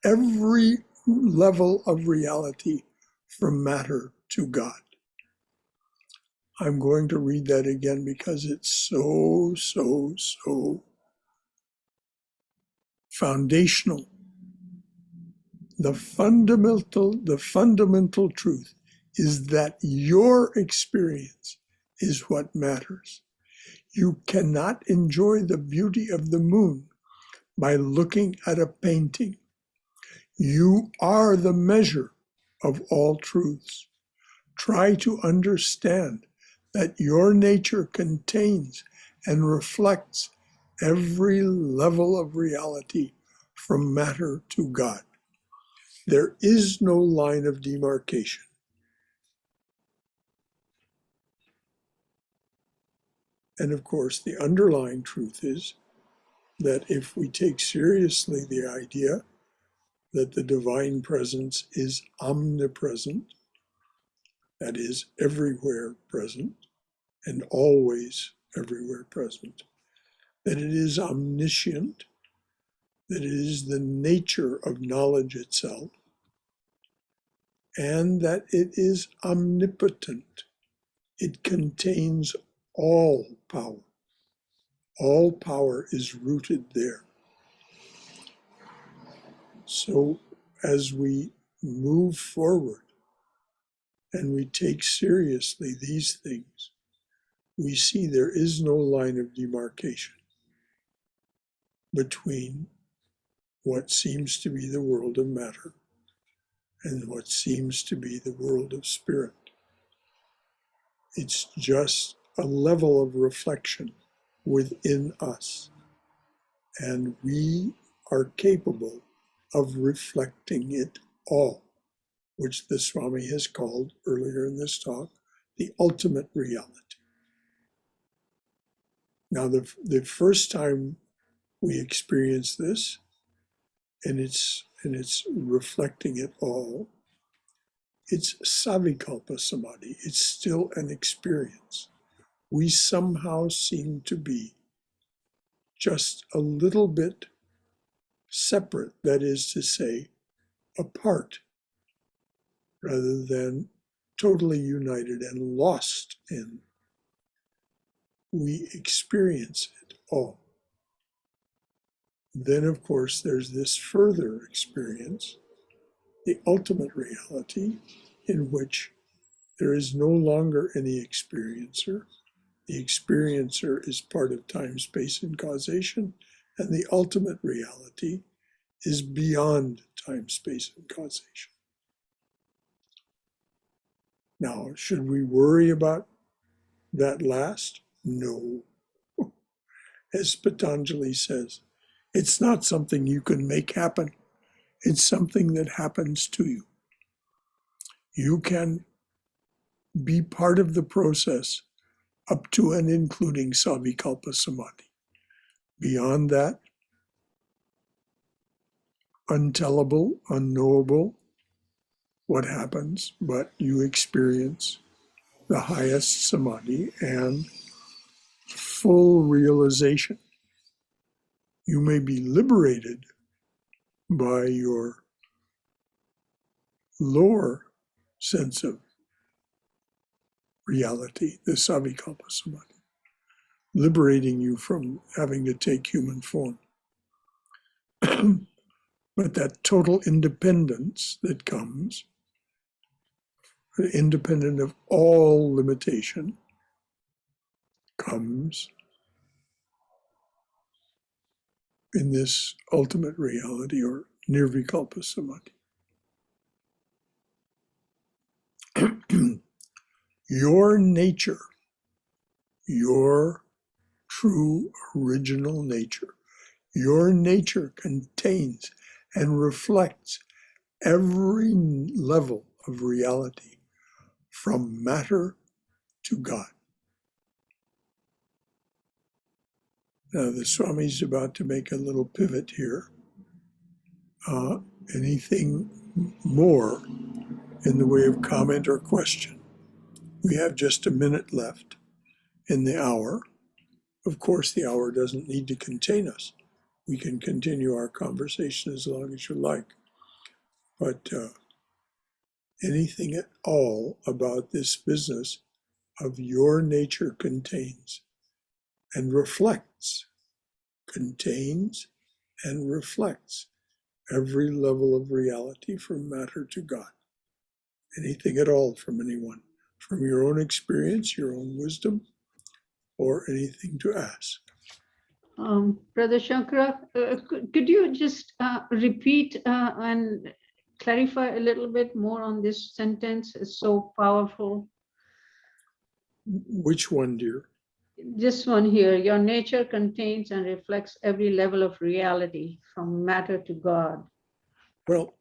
every level of reality from matter to God. I'm going to read that again because it's so foundational. The fundamental truth is that your experience is what matters. You cannot enjoy the beauty of the moon by looking at a painting. You are the measure of all truths. Try to understand that your nature contains and reflects every level of reality from matter to God. There is no line of demarcation. And of course, the underlying truth is that if we take seriously the idea that the divine presence is omnipresent, that is, everywhere present and always everywhere present, that it is omniscient, that it is the nature of knowledge itself, and that it is omnipotent. It contains all power. All power is rooted there. So as we move forward and we take seriously these things, we see there is no line of demarcation between what seems to be the world of matter and what seems to be the world of spirit. It's just a level of reflection within us, and we are capable of reflecting it all, which the Swami has called earlier in this talk, the ultimate reality. Now, the first time we experience this, and it's reflecting it all, it's savikalpa samadhi. It's still an experience. We somehow seem to be just a little bit separate, that is to say, apart, rather than totally united and lost in. We experience it all. Then, of course, there's this further experience, the ultimate reality, in which there is no longer any experiencer. The experiencer is part of time, space, and causation, and the ultimate reality is beyond time, space, and causation. Now, should we worry about that last? No. As Patanjali says, it's not something you can make happen. It's something that happens to you. You can be part of the process up to and including savikalpa samadhi. Beyond that, untellable, unknowable, what happens, but you experience the highest samadhi and full realization. You may be liberated by your lower sense of reality, the savikalpa samadhi, liberating you from having to take human form. But that total independence that comes, independent of all limitation, comes in this ultimate reality, or nirvikalpa samadhi. Your nature, your true original nature, your nature contains and reflects every level of reality, from matter to God. Now, the Swami's about to make a little pivot here. Anything more in the way of comment or question? We have just a minute left in the hour. Of course, the hour doesn't need to contain us. We can continue our conversation as long as you like. But anything at all about this business of your nature contains and reflects, contains and reflects every level of reality from matter to God. Anything at all from anyone, from your own experience, your own wisdom, or anything to ask. Brother Shankara, could you just repeat and clarify a little bit more on this sentence? It's so powerful. Which one, dear? This one here, your nature contains and reflects every level of reality from matter to God. Well,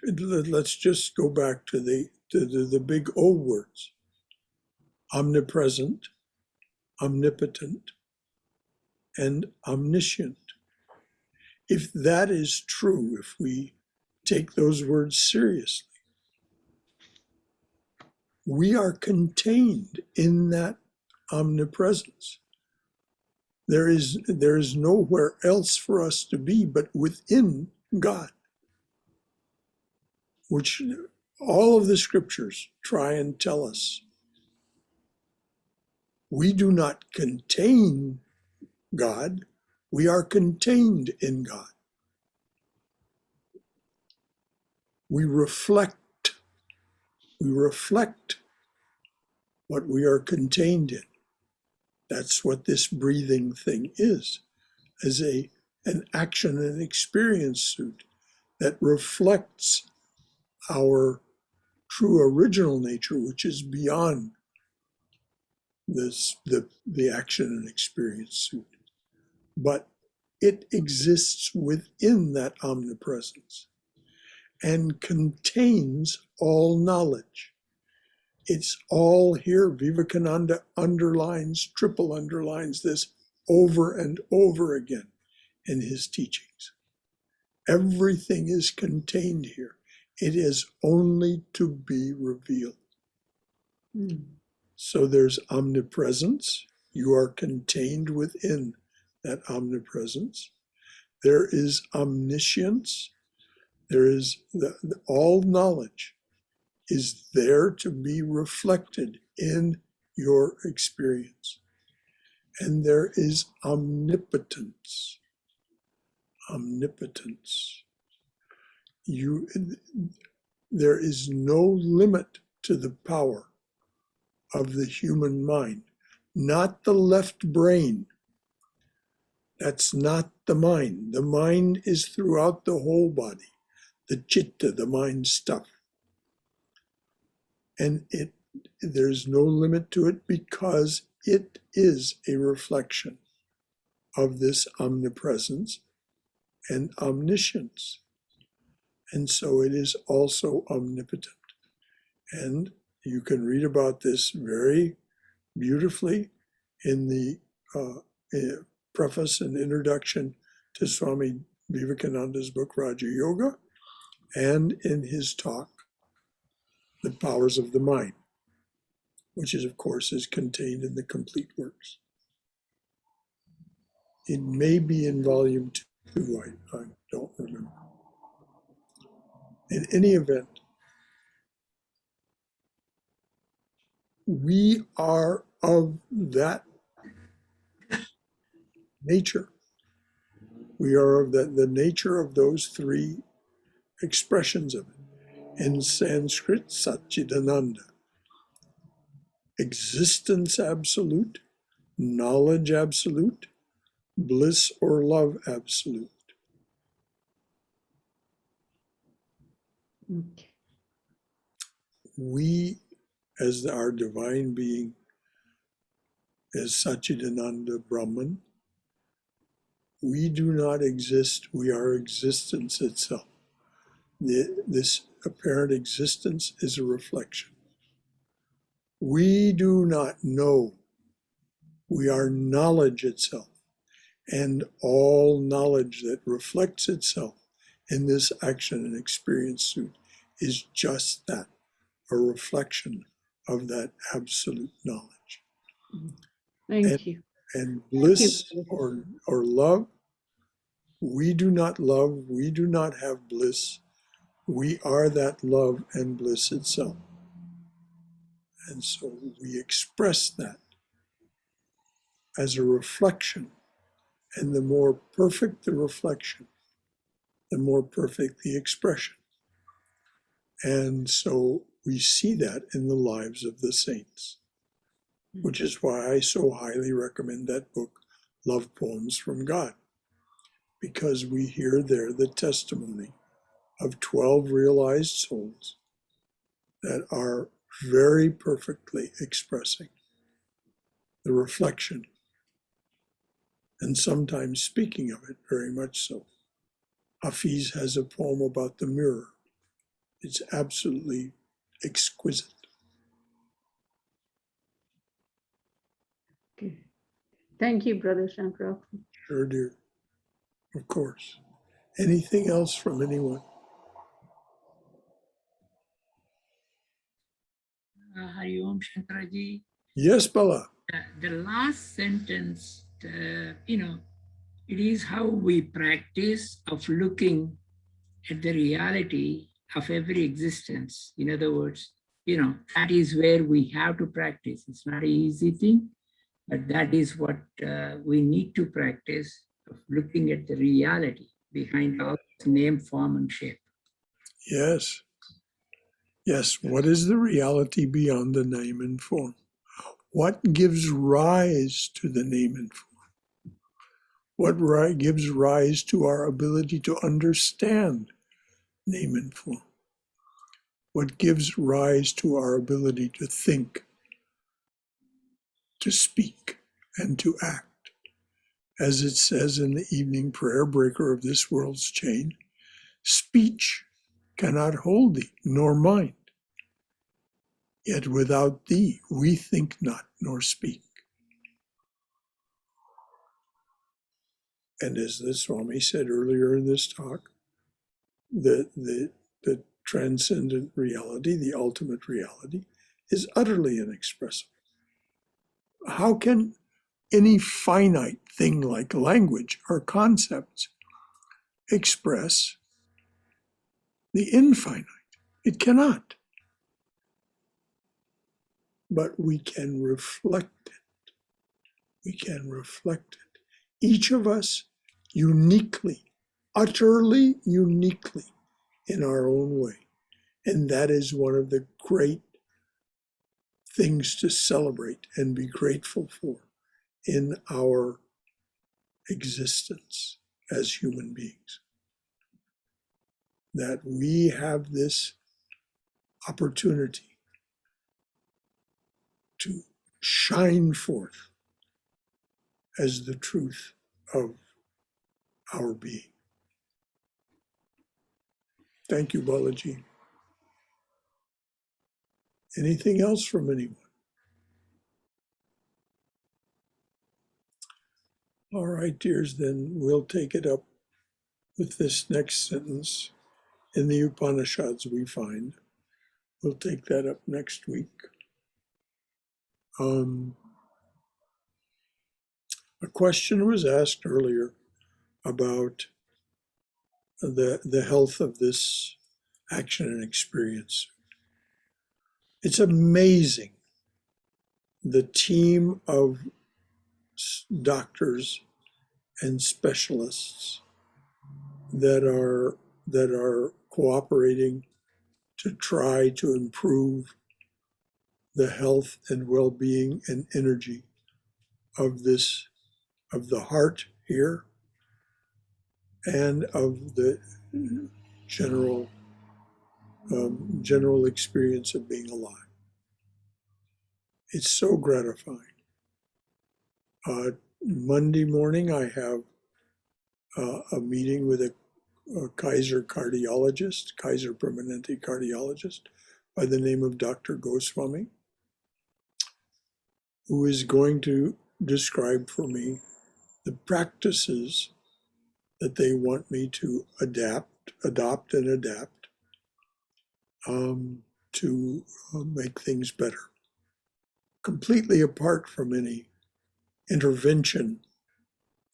let's just go back to the big O words: omnipresent, omnipotent, and omniscient. If that is true, if we take those words seriously, we are contained in that omnipresence. There is nowhere else for us to be but within God, which all of the scriptures try and tell us. We do not contain God, we are contained in God. We reflect what we are contained in. That's what this breathing thing is, as an action and experience suit that reflects our true original nature, which is beyond the action and experience suit. But it exists within that omnipresence and contains all knowledge. It's all here. Vivekananda triple underlines this over and over again in his teachings. Everything is contained here. It is only to be revealed. So there's omnipresence. You are contained within that omnipresence. There is omniscience. There is all knowledge is there to be reflected in your experience. And there is omnipotence. Omnipotence. There is no limit to the power of the human mind, not the left brain. That's not the mind. The mind is throughout the whole body, the chitta, the mind stuff. And there's no limit to it because it is a reflection of this omnipresence and omniscience. And so it is also omnipotent. And you can read about this very beautifully in the preface and introduction to Swami Vivekananda's book, Raja Yoga, and in his talk the powers of the mind, which is, of course, is contained in the complete works. It may be in volume 2, I don't remember. In any event, we are of that nature. We are of the nature of those three expressions of it. In Sanskrit, Satchidananda. Existence absolute, knowledge absolute, bliss or love absolute. Okay. We, as our divine being, as Satchidananda Brahman, we do not exist, we are existence itself. This apparent existence is a reflection. We do not know, we are knowledge itself, and all knowledge that reflects itself in this action and experience suit is just that, a reflection of that absolute knowledge. Thank you. And Thank you, bliss brother. or love, we do not love, we do not have bliss. We are that love and bliss itself. And so we express that as a reflection. And the more perfect the reflection, the more perfect the expression. And so we see that in the lives of the saints, which is why I so highly recommend that book, Love Poems from God, because we hear there the testimony of 12 realized souls that are very perfectly expressing the reflection, and sometimes speaking of it very much so. Hafiz has a poem about the mirror. It's absolutely exquisite. Okay. Thank you, Brother Shankara. Sure, dear. Of course. Anything else from anyone? Hari Om Shankaraji. Yes, Bala. The last sentence, it is how we practice of looking at the reality of every existence. In other words, that is where we have to practice. It's not an easy thing, but that is what we need to practice, of looking at the reality behind all name, form, and shape. Yes. Yes. What is the reality beyond the name and form? What gives rise to the name and form? What gives rise to our ability to understand name and form? What gives rise to our ability to think, to speak, and to act? As it says in the evening prayer, breaker of this world's chain, speech cannot hold thee, nor mind. Yet without thee we think not, nor speak. And as the Swami said earlier in this talk, the transcendent reality, the ultimate reality, is utterly inexpressible. How can any finite thing like language or concepts express the infinite? It cannot. But we can reflect it. We can reflect it. Each of us uniquely, utterly uniquely in our own way. And that is one of the great things to celebrate and be grateful for in our existence as human beings. That we have this opportunity to shine forth as the truth of our being. Thank you, Balaji. Anything else from anyone? All right, dears, then we'll take it up with this next sentence in the Upanishads we find. we'll take that up next week. A question was asked earlier about the health of this action and experience. It's amazing the team of doctors and specialists that are cooperating to try to improve the health and well-being and energy of the heart here and of the general experience of being alive. It's so gratifying. Monday morning, I have a meeting with a Kaiser cardiologist, Kaiser Permanente cardiologist, by the name of Dr. Goswami, who is going to describe for me the practices that they want me to adopt and adapt to make things better, completely apart from any intervention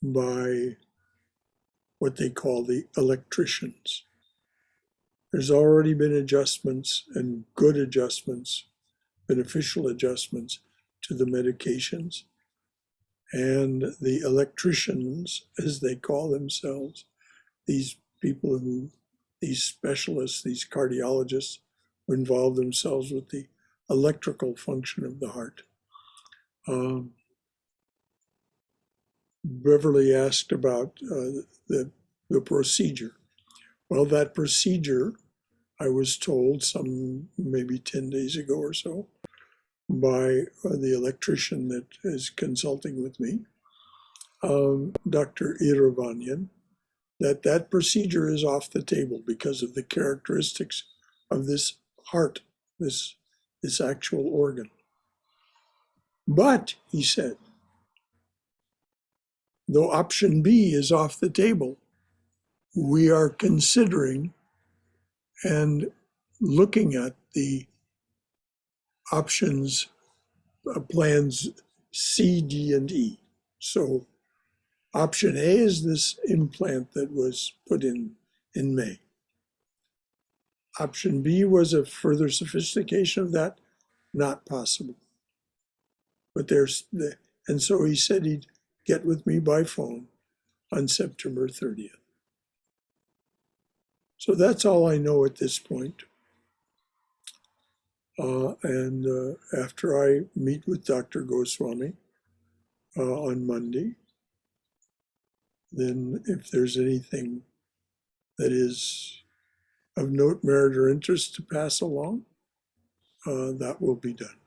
by what they call the electricians. There's already been adjustments, and good adjustments, beneficial adjustments to the medications. And the electricians, as they call themselves, these people these specialists, these cardiologists, who involve themselves with the electrical function of the heart. Beverly asked about the procedure. Well, that procedure, I was told maybe 10 days ago or so, by the electrician that is consulting with me, Dr. Iravanyan, that procedure is off the table because of the characteristics of this heart, this actual organ. But, he said, though option B is off the table, we are considering and looking at the options, plans C, D, and E. So option A is this implant that was put in May. Option B was a further sophistication of that, not possible. But and so he said he'd get with me by phone on September 30th. So that's all I know at this point. And after I meet with Dr. Goswami on Monday, then if there's anything that is of note, merit, or interest to pass along, that will be done.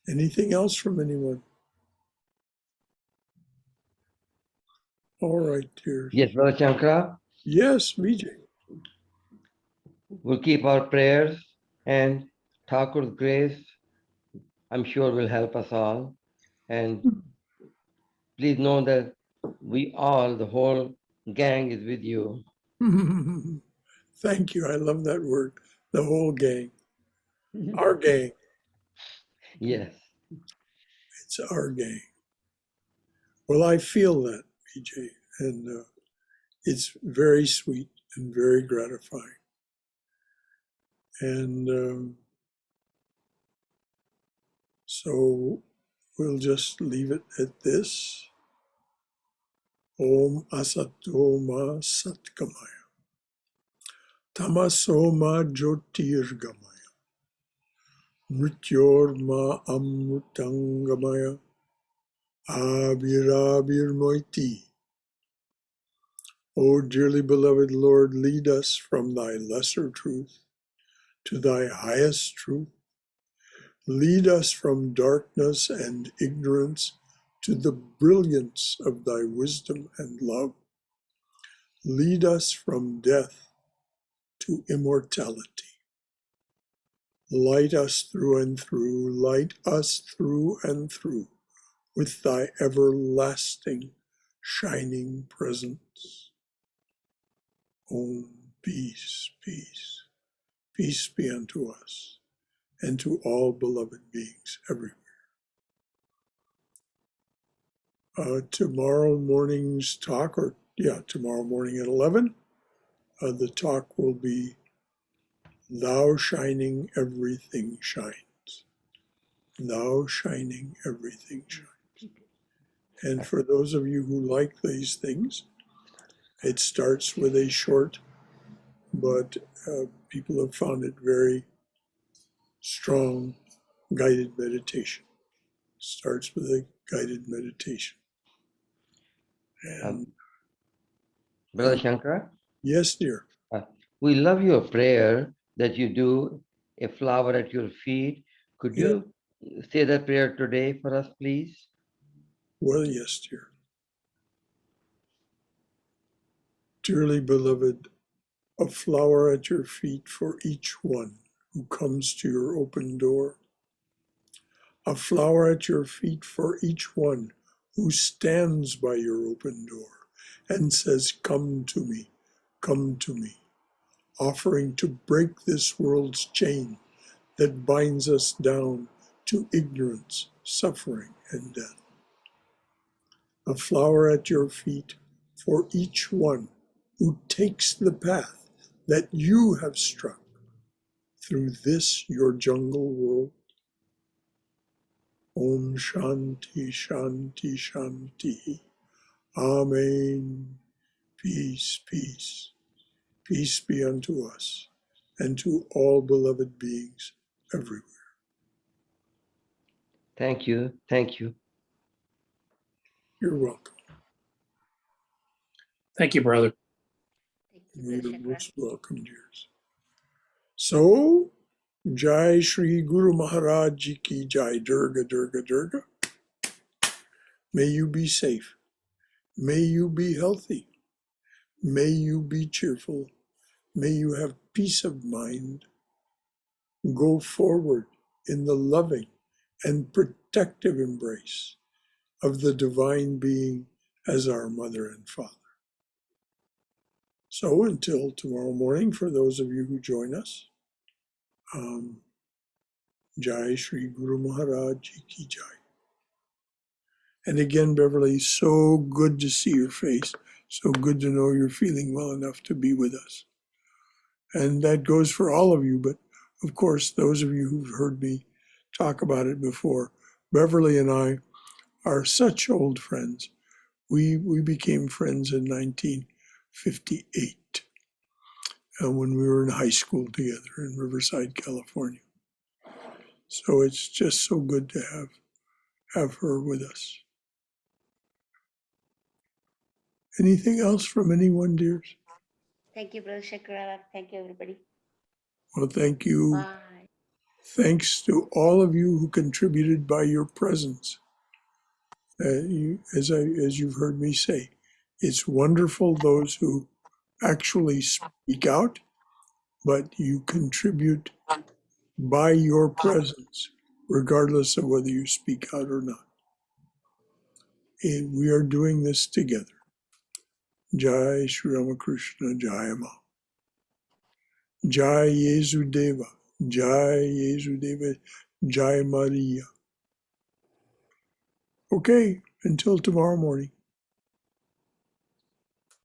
Anything else from anyone? All right, dear. Yes, Brother Shankara, Yes, Vijay. we'll keep our prayers, and Thakur's grace, I'm sure, will help us all. And please know that we all, the whole gang, is with you. Thank you. I love that word. The whole gang. Our gang. Yes. It's our gang. Well, I feel that, Vijay, and it's very sweet and very gratifying. And so we'll just leave it at this. Om Asatoma Satkamaya. Tamasoma Jyotirgamaya. Mrityorma Amrutangamaya. Abhirabhir Moiti. O dearly beloved Lord, lead us from thy lesser truth to thy highest truth. Lead us from darkness and ignorance to the brilliance of thy wisdom and love. Lead us from death to immortality. Light us through and through, light us through and through with thy everlasting shining presence. Om peace, peace. Peace be unto us and to all beloved beings everywhere. Tomorrow morning's talk, tomorrow morning at 11, the talk will be Thou shining, everything shines. Thou shining, everything shines. And for those of you who like these things, it starts with a short, but people have found it very strong guided meditation. Starts with a guided meditation. And Brother Shankara, yes, dear. we love your prayer that you do, a flower at your feet. Could you say that prayer today for us, please? Well, yes, dear. Dearly beloved, a flower at your feet for each one who comes to your open door. A flower at your feet for each one who stands by your open door and says, come to me, offering to break this world's chain that binds us down to ignorance, suffering, and death. A flower at your feet for each one who takes the path that you have struck through this your jungle world. Om Shanti Shanti Shanti. Amen. Peace, peace. Peace be unto us and to all beloved beings everywhere. Thank you. Thank you. You're welcome. Thank you, brother. You're most welcome, dears. So, Jai Shri Guru Maharaj Ji ki Jai, Durga, Durga, Durga. May you be safe. May you be healthy. May you be cheerful. May you have peace of mind. Go forward in the loving and protective embrace of the Divine Being as our Mother and Father. So until tomorrow morning, for those of you who join us, Jai Shri Guru Maharaj Ji ki Jai. And again, Beverly, so good to see your face. So good to know you're feeling well enough to be with us. And that goes for all of you, but of course, those of you who've heard me talk about it before, Beverly and I are such old friends. We became friends in 1958 when we were in high school together in Riverside, California. So it's just so good to have her with us. Anything else from anyone, dears? Thank you, Brother Shankara. Thank you, everybody. Well, thank you. Bye. Thanks to all of you who contributed by your presence. As you've heard me say, it's wonderful those who actually speak out, but you contribute by your presence, regardless of whether you speak out or not. And we are doing this together. Jai Shri Ramakrishna Jai Ma. Jai Yesu Deva. Jai Yesu Deva. Jai Maria. Okay, until tomorrow morning.